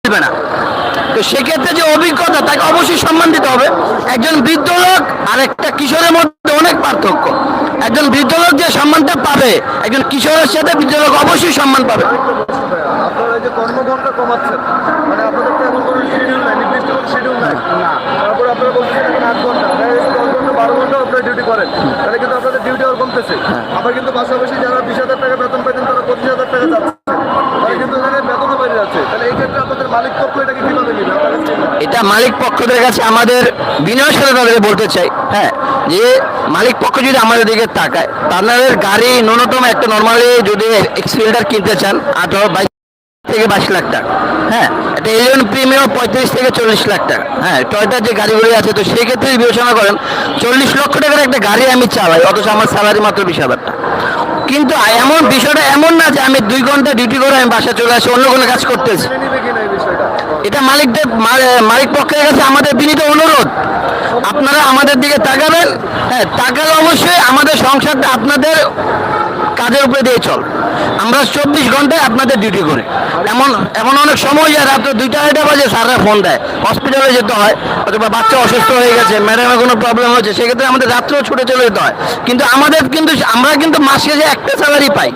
দিবে না। তো সেক্ষেত্রে যে অভিজ্ঞতা, তাকে অবশ্যই সম্মান দিতে হবে। একজন বৃদ্ধ লোক আর একটা কিশোরের মধ্যে অনেক পার্থক্য। একজন বৃদ্ধ লোক যে সম্মানটা পাবে, একজন কিশোরের সাথে বৃদ্ধ লোক অবশ্যই সম্মান পাবে। আপনারা এই যে কর্মঘণ্টা কমাচ্ছেন, মানে আপনাদের তো এমন কোনো শিডিউল নাই, নির্দিষ্ট কোনো শিডিউল নাই। তারপরে আপনারা বলছেন এখন 8 ঘন্টা, 10 ঘন্টা 12 ঘন্টা আপনারা ডিউটি করেন, তাহলে কিন্তু আপনাদের ডিউটি আর কমতেছে। আবার কিন্তু পাশাপাশি যারা 20,000 টাকা বেতন পাইতেন তারা 25,000 টাকা যাচ্ছে, তাহলে কিন্তু এখানে বেতনও বেড়ে যাচ্ছে। তাহলে এই ক্ষেত্রে আপনাদের মালিক পক্ষ এটাকে কিভাবে নেবে? এটা মালিক পক্ষদের কাছে আমাদের বিনয়ের সাথে তাদেরকে বলতে চাই, হ্যাঁ, যে মালিক পক্ষ যদি আমাদের দিকে তাকায়, তাদের গাড়ি ন্যূনতম একটা নর্মালি যদি এক্সফিল্ডার কিনতে চান 18-22 থেকে 22 লাখ টাকা, হ্যাঁ, এটা এলিয়ন প্রিমিয়াম 35 থেকে 40 লাখ টাকা, হ্যাঁ, টয়টার যে গাড়িগুলি আছে, তো সেক্ষেত্রে বিবেচনা করেন 40 লক্ষ টাকার একটা গাড়ি আমি চালাই, অথচ আমার স্যালারি মাত্র 20,000 টাকা। কিন্তু এমন বিষয়টা এমন না যে আমি 2 ঘন্টা ডিউটি করে আমি বাসা চলে আসি অন্য কোনো কাজ করতেছি। এটা মালিক পক্ষের কাছে আমাদের বিনীত অনুরোধ, আপনারা আমাদের দিকে তাকাবেন, হ্যাঁ, তাকালে অবশ্যই আমাদের সংসারটা আপনাদের কাজের উপরে দিয়ে চল। আমরা 24 ঘন্টায় আপনাদের ডিউটি করি। এমন অনেক সময় যায় রাত্রে 2টা-2:30 বাজে স্যাররা ফোন দেয়, হসপিটালে যেতে হয়, অথবা বাচ্চা অসুস্থ হয়ে গেছে, ম্যাডামের কোনো প্রবলেম হচ্ছে, সেক্ষেত্রে আমাদের রাত্রেও ছুটে চলে যেতে হয়। কিন্তু আমরা কিন্তু মাস শেষে একটা স্যালারি পাই।